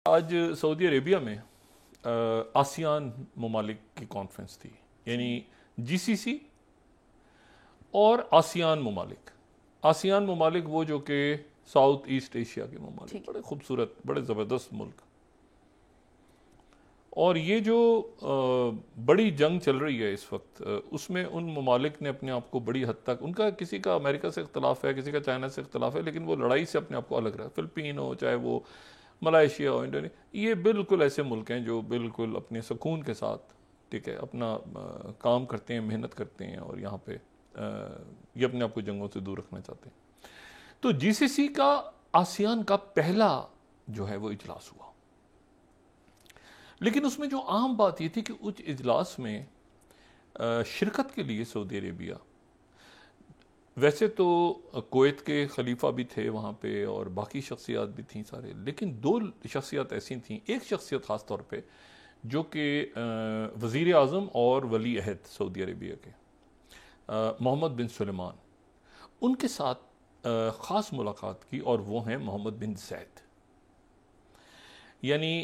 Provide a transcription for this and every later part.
आज Saudi Arabia में ASEAN ममालिक की कॉन्फ्रेंस थी, यानी जीसीसी और आसियान ममालिक। आसियान ममालिक वो जो कि साउथ ईस्ट एशिया के ममालिक, बड़े खूबसूरत, बड़े ज़बरदस्त मुल्क। और ये जो बड़ी जंग चल रही है इस वक्त, उसमें उन ममालिक ने अपने आप को बड़ी हद तक, उनका किसी का अमेरिका से इख्तलाफ है, किसी का चाइना से इख्तलाफ है, लेकिन वो लड़ाई से अपने आप को अलग रहा। फिलिपीन हो, चाहे वो मलाइशिया हो, इंडोनेशिया, ये बिल्कुल ऐसे मुल्क हैं जो बिल्कुल अपने सुकून के साथ, ठीक है, अपना काम करते हैं, मेहनत करते हैं, और यहाँ पे ये अपने आप को जंगों से दूर रखना चाहते हैं। तो जीसीसी का आसियान का पहला जो है वो इजलास हुआ, लेकिन उसमें जो आम बात ये थी कि उस इजलास में शिरकत के लिए सऊदी अरेबिया, वैसे तो कुवैत के खलीफा भी थे वहाँ पे और बाकी शख्सियात भी थी सारे, लेकिन दो शख्सियत ऐसी थीं, एक शख्सियत ख़ास तौर पे जो कि वज़ीर आज़म और वली अहद सऊदी अरेबिया के मोहम्मद बिन सुलेमान, उनके साथ ख़ास मुलाकात की, और वो हैं मोहम्मद बिन ज़ैद, यानी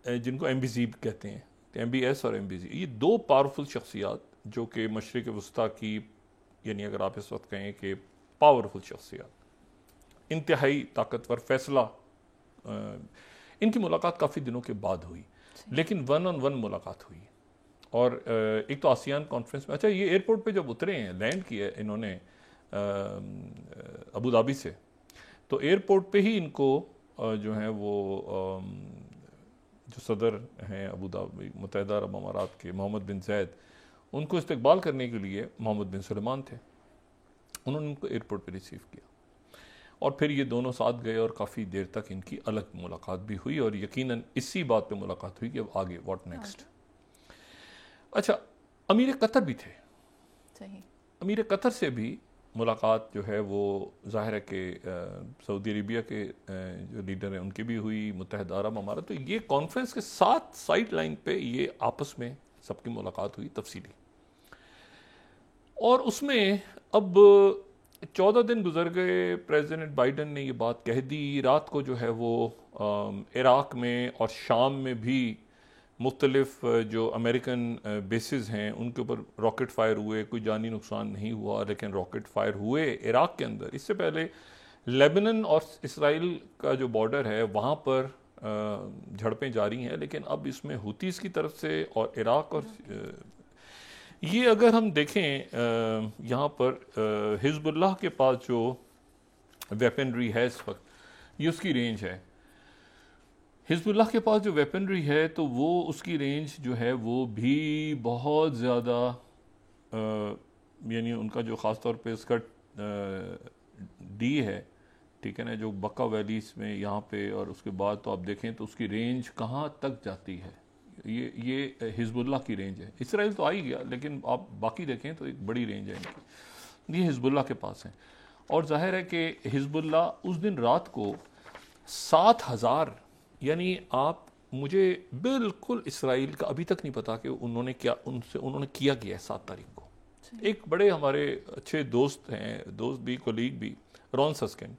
जिनको MBZ कहते हैं, MBS और MBZ। ये दो पावरफुल शख्सियात जो कि मशरिक़ वस्ता की, यानी अगर आप इस वक्त कहें कि पावरफुल शख्सियात, इंतहाई ताकतवर, फैसला, इनकी मुलाकात काफ़ी दिनों के बाद हुई, लेकिन 1-on-1 मुलाकात हुई। और एक तो आसियान कॉन्फ्रेंस में, अच्छा ये एयरपोर्ट पे जब उतरे हैं, लैंड किया है इन्होंने अबू धाबी से, तो एयरपोर्ट पे ही इनको जो है वो जो सदर हैं अबू धाबी मुत्तहिदा अरब अमारात के, मोहम्मद बिन ज़ैद, उनको इस्तकबाल करने के लिए मोहम्मद बिन सुलेमान थे, उन्होंने उनको एयरपोर्ट पे रिसीव किया, और फिर ये दोनों साथ गए और काफ़ी देर तक इनकी अलग मुलाकात भी हुई, और यकीनन इसी बात पे मुलाकात हुई कि अब आगे व्हाट नेक्स्ट। अच्छा, अमीर कतर भी थे, सही। अमीर कतर से भी मुलाकात जो है वो ज़ाहिर है कि सऊदी अरेबिया के जो लीडर हैं उनकी भी हुई, मुत्तहिदा अरब अमारात। तो ये कॉन्फ्रेंस के साथ साइड लाइन पे ये आपस में सबकी मुलाकात हुई तफसीली, और उसमें अब 14 दिन गुजर गए, प्रेसिडेंट बाइडन ने ये बात कह दी, रात को जो है वो इराक़ में और शाम में भी मुख्तलिफ जो अमेरिकन बेसिस हैं उनके ऊपर रॉकेट फायर हुए, कोई जानी नुकसान नहीं हुआ, लेकिन रॉकेट फायर हुए इराक़ के अंदर। इससे पहले लेबनान और इसराइल का जो बॉर्डर है वहाँ पर झड़पें जारी हैं, लेकिन अब इसमें हुतीस की तरफ से और इराक़ और ये अगर हम देखें यहाँ पर हिज़्बुल्लाह के पास जो वेपनरी है इस वक्त, ये उसकी रेंज है। हिज़्बुल्लाह के पास जो वेपनरी है तो वो उसकी रेंज जो है वो भी बहुत ज़्यादा, यानी उनका जो ख़ास तौर पे इसका डी है, ठीक है ना, जो बक्का वैलीस में यहाँ पे, और उसके बाद तो आप देखें तो उसकी रेंज कहाँ तक जाती है। ये हिज़्बुल्लाह की रेंज है। इसराइल तो आ ही गया, लेकिन आप बाकी देखें तो एक बड़ी रेंज है इनकी, ये हिज़्बुल्लाह के पास है। और जाहिर है कि हिज़्बुल्लाह उस दिन रात को 7,000, यानी आप, मुझे बिल्कुल इसराइल का अभी तक नहीं पता कि उन्होंने किया है 7 तारीख को। एक बड़े हमारे अच्छे दोस्त हैं, दोस्त भी, कोलीग भी, रॉन सस्किन,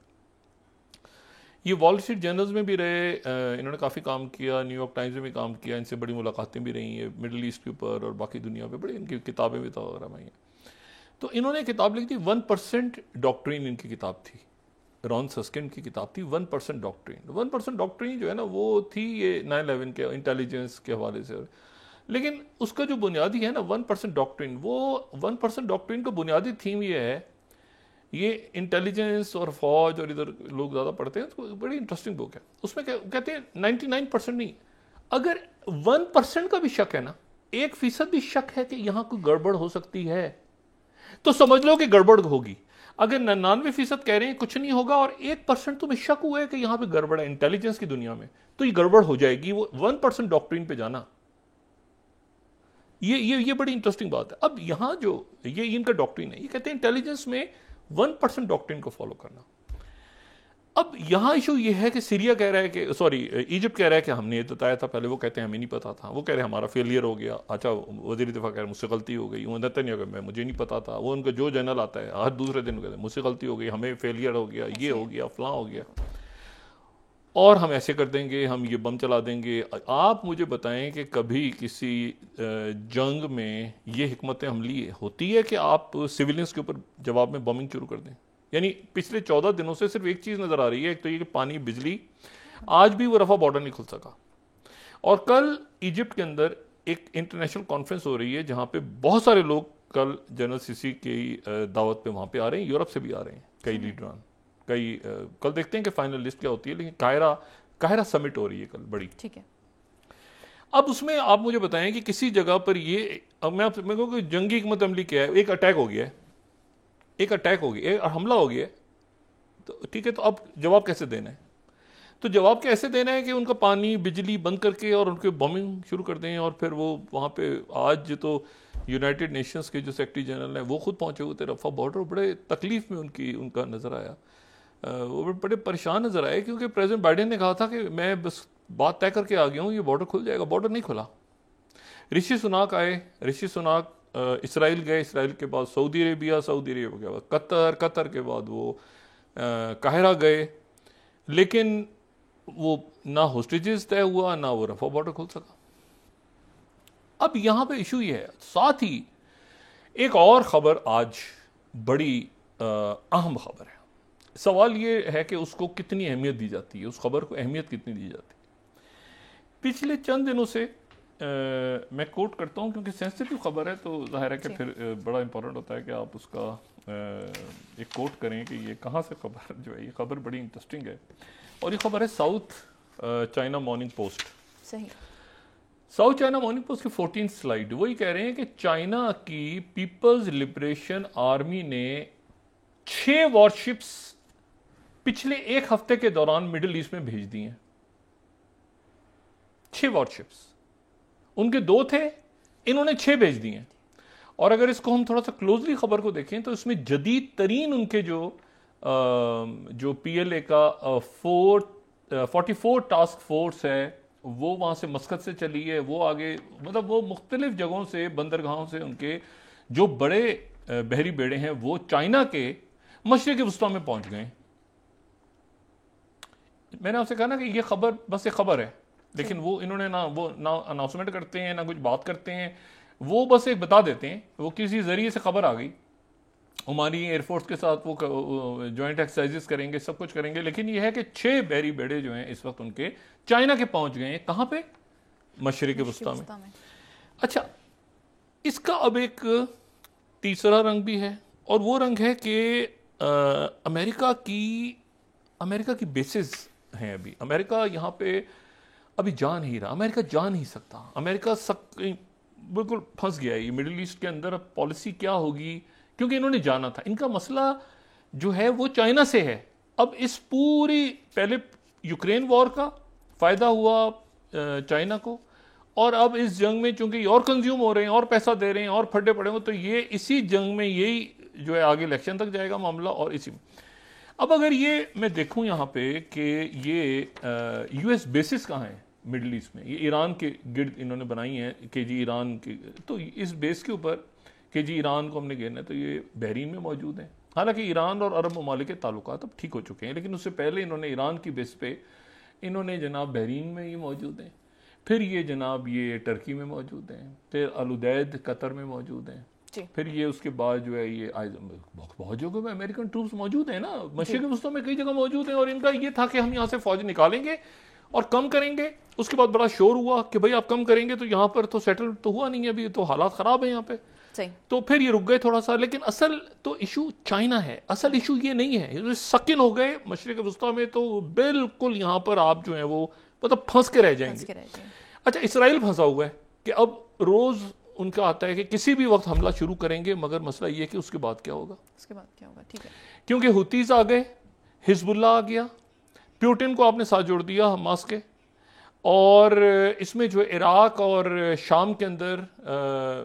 ये वॉल स्ट्रीट जर्नल्स में भी रहे, इन्होंने काफ़ी काम किया, न्यूयॉर्क टाइम्स में भी काम किया, इनसे बड़ी मुलाकातें भी रही हैं मिडल ईस्ट के ऊपर और बाकी दुनिया पे, बड़ी इनकी किताबें भी वगैरह आई हैं। तो इन्होंने किताब लिखी थी, 1% डॉक्ट्रिन इनकी किताब थी, रॉन सस्किन की किताब थी 1% डॉक्ट्रिन। 1% डॉक्ट्रिन जो है ना वो थी ये 9/11 के इंटेलिजेंस के हवाले से, लेकिन उसका जो बुनियादी है ना 1% डॉक्ट्रिन, वो 1% डॉक्ट्रिन का बुनियादी थीम ये है, ये इंटेलिजेंस और फौज और इधर लोग ज़्यादा पढ़ते हैं, तो बड़ी इंटरेस्टिंग बुक है। उसमें कहते हैं 99% नहीं, अगर 1% का भी शक है ना, 1% भी शक है कि यहाँ कोई गड़बड़ हो सकती है, तो समझ लो कि गड़बड़ होगी। अगर 99% कह रहे हैं कुछ नहीं होगा और 1% तुम्हें शक हुआ है कि यहां पे गड़बड़ है इंटेलिजेंस की दुनिया में, तो ये गड़बड़ हो जाएगी। वो 1% डॉक्ट्रिन पे जाना, ये बड़ी इंटरेस्टिंग बात है। अब यहां जो ये इनका डॉक्ट्रिन है, ये कहते हैं इंटेलिजेंस में 1% डॉक्ट्रिन को फॉलो करना। अब यहाँ इशू ये है कि सीरिया कह रहा है कि, सॉरी, इजिप्ट कह रहा है कि हमने ये बताया था पहले, वो कहते हैं हमें नहीं पता था, वो कह रहे हैं हमारा फेलियर हो गया। अच्छा, वज़ीर दिफा कह रहे हैं मुझसे गलती हो गई, वो नेतन्याहू मुझे नहीं पता था, वो उनका जो जनरल आता है हर दूसरे दिन कहते हैं मुझसे गलती हो गई, हमें फेलियर हो गया, ये हो गया, फलां हो गया। और हम ऐसे कर देंगे, हम ये बम चला देंगे। आप मुझे बताएं कि कभी किसी जंग में ये हिकमत अमली होती है कि आप सिविलियंस के ऊपर जवाब में बमिंग शुरू कर दें? यानी पिछले 14 दिनों से सिर्फ एक चीज़ नज़र आ रही है, एक तो ये कि पानी, बिजली। आज भी वो रफा बॉर्डर नहीं खुल सका। और कल इजिप्ट के अंदर एक इंटरनेशनल कॉन्फ्रेंस हो रही है जहाँ पे बहुत सारे लोग कल जनरल सीसी की दावत पे वहाँ पे आ रहे हैं, यूरोप से भी आ रहे हैं कई लीडरान, कई कल देखते हैं कि फाइनल लिस्ट क्या होती है, लेकिन कायरा समिट हो रही है कल बड़ी। ठीक है। अब उसमें आप मुझे बताएं कि किसी जगह पर ये, अब मैं आपसे, मैं कहूँ कि जंगी हिकमत अमली क्या है? एक अटैक हो गया है, एक अटैक हो गया, एक हमला हो गया है, तो ठीक है, तो अब जवाब कैसे देना है? तो जवाब कैसे देना है कि उनका पानी, बिजली बंद करके और उनके बॉम्बिंग शुरू कर दें? और फिर वो वहाँ पे आज तो यूनाइटेड नेशंस के जो सेक्रेटरी जनरल हैं वो खुद पहुँचे हुए थे रफा बॉर्डर, बड़े तकलीफ में उनका नज़र आया, वो बड़े परेशान नज़र आए, क्योंकि प्रेसिडेंट बाइडेन ने कहा था कि मैं बस बात तय करके आ गया हूँ, ये बॉर्डर खुल जाएगा। बॉर्डर नहीं खुला। ऋषि सुनाक आए, ऋषि सुनाक इसराइल गए, इसराइल के बाद सऊदी अरेबिया, सऊदी अरेबिया के बाद कतर, कतर के बाद वो काहिरा गए, लेकिन वो ना होस्टेजेस तय हुआ, ना वो रफा बॉर्डर खुल सका। अब यहां पे इशू ये है, साथ ही एक और खबर आज बड़ी अहम खबर है। सवाल ये है कि उसको कितनी अहमियत दी जाती है, उस खबर को अहमियत कितनी दी जाती है। पिछले चंद दिनों से मैं कोट करता हूं क्योंकि सेंसिटिव खबर है, तो जाहिर है कि फिर बड़ा इंपॉर्टेंट होता है कि आप उसका एक कोट करें कि ये कहाँ से खबर जो है, ये खबर बड़ी इंटरेस्टिंग है। और ये खबर है साउथ चाइना मॉर्निंग पोस्ट। सही। साउथ चाइना मॉर्निंग पोस्ट की 14 स्लाइड वही कह रहे हैं कि चाइना की पीपल्स लिबरेशन आर्मी ने 6 वॉरशिप्स पिछले एक हफ्ते के दौरान मिडिल ईस्ट में भेज दी हैं। 6 वॉरशिप्स, उनके 2 थे, इन्होंने 6 भेज दिए हैं। और अगर इसको हम थोड़ा सा क्लोजली खबर को देखें तो इसमें जदीद तरीन उनके जो पीएलए का 44 टास्क फोर्स है, वो वहां से मस्कत से चली है, वो आगे, मतलब वो मुख्तलिफ जगहों से, बंदरगाहों से उनके जो बड़े बहरी बेड़े हैं वो चाइना के मशरिक़ वस्ता में पहुंच गए। मैंने आपसे कहा ना कि ये खबर बस एक खबर है, लेकिन वो इन्होंने ना अनाउंसमेंट करते हैं, ना कुछ बात करते हैं, वो बस एक बता देते हैं। वो किसी जरिए से खबर आ गई, हमारी एयरफोर्स के साथ वो जॉइंट एक्सरसाइजेस करेंगे, सब कुछ करेंगे, लेकिन ये है कि 6 बहरी बेड़े जो हैं इस वक्त उनके चाइना के पहुंच गए हैं। कहां पे? मशरिक़ वस्ता में। अच्छा, इसका अब एक तीसरा रंग भी है, और वो रंग है कि अमेरिका की बेसिस हैं। अभी अमेरिका यहाँ पे अभी जा नहीं रहा, अमेरिका जा नहीं सकता, अमेरिका बिल्कुल फंस गया है ये मिडिल ईस्ट के अंदर। अब पॉलिसी क्या होगी, क्योंकि इन्होंने जाना था, इनका मसला जो है वो चाइना से है। अब इस पूरी, पहले यूक्रेन वॉर का फायदा हुआ चाइना को, और अब इस जंग में चूंकि और कंज्यूम हो रहे हैं और पैसा दे रहे हैं और फटे पड़े हो, तो ये इसी जंग में यही जो है आगे इलेक्शन तक जाएगा मामला। और इसी में अब अगर ये मैं देखूं यहाँ पे कि ये यूएस बेसिस कहाँ है मिडिल ईस्ट में, ये ईरान के गिर्द इन्होंने बनाई है कि जी ईरान के, तो इस बेस के ऊपर कि जी ईरान को हमने घेरना है, तो ये बहरीन में मौजूद हैं। हालांकि ईरान और अरब ममालिक के ताल्लुकात अब ठीक हो चुके हैं, लेकिन उससे पहले इन्होंने ईरान की बेस पे इन्होंने जनाब बहरीन में ये मौजूद हैं, फिर ये जनाब ये टर्की में मौजूद हैं, फिर अल-उदैद कतर में मौजूद हैं, फिर ये उसके बाद जो है ये बहुत जगहों में अमेरिकन ट्रूप्स मौजूद हैं ना, मशरिक़ वस्ता में कई जगह मौजूद हैं। और इनका ये था कि हम यहाँ से फौज निकालेंगे और कम करेंगे। उसके बाद बड़ा शोर हुआ कि भाई आप कम करेंगे तो यहाँ पर तो सेटल तो हुआ नहीं है, अभी तो हालात ख़राब है यहाँ पे। तो फिर ये रुक गए थोड़ा सा, लेकिन असल तो इशू चाइना है, असल इशू ये नहीं है। सकिन हो गए मशरिक़ वस्ता में, तो बिल्कुल यहाँ पर आप जो है वो मतलब फंस के रह जाएंगे। अच्छा, इसराइल फंसा हुआ है कि अब रोज़ उनका आता है कि किसी भी वक्त हमला शुरू करेंगे, मगर मसला ये है कि उसके बाद क्या होगा, ठीक है, क्योंकि हुतीज आ गए, हिजबुल्लाह आ गया, प्यूटिन को आपने साथ जोड़ दिया हमास के, और इसमें जो इराक और शाम के अंदर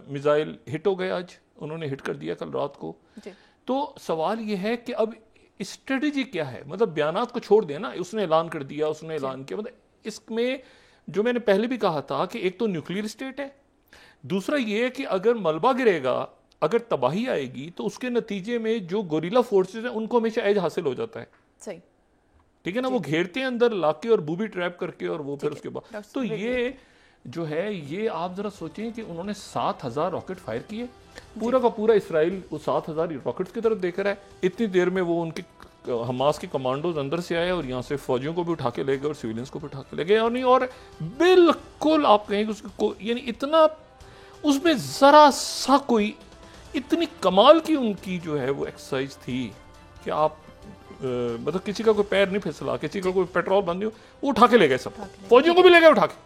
मिसाइल हिट हो गए, आज उन्होंने हिट कर दिया कल रात को। तो सवाल ये है कि अब स्ट्रेटेजी क्या है, मतलब बयानात को छोड़ देना, उसने ऐलान कर दिया, उसने ऐलान किया, मतलब इसमें जो मैंने पहले भी कहा था कि एक तो न्यूक्लियर स्टेट है, दूसरा ये है कि अगर मलबा गिरेगा, अगर तबाही आएगी, तो उसके नतीजे में जो गोरिल्ला फोर्सेस हैं उनको हमेशा एज हासिल हो जाता है। सही। ठीक है ना, वो घेरते हैं अंदर लाके और बूबी ट्रैप करके, और वो फिर उसके बाद तो ये जो है, ये आप जरा सोचें कि उन्होंने 7,000 रॉकेट फायर किए, पूरा का पूरा इसराइल वो 7,000 रॉकेट्स की तरफ देख रहा है। इतनी देर में वो उनके हमास के कमांडोज अंदर से आए और यहाँ से फौजियों को भी उठा के ले गए और सिविलियंस को भी उठा के ले गए, और नहीं, और बिल्कुल आप कहेंगे उसको, यानी इतना उसमें जरा सा कोई इतनी कमाल की उनकी जो है वो एक्सरसाइज थी कि आप मतलब किसी का कोई पैर नहीं फिसला, किसी का कोई पेट्रोल बंद नहीं हो, वो उठा के ले गए सब, फौजियों को भी ले गए उठा के।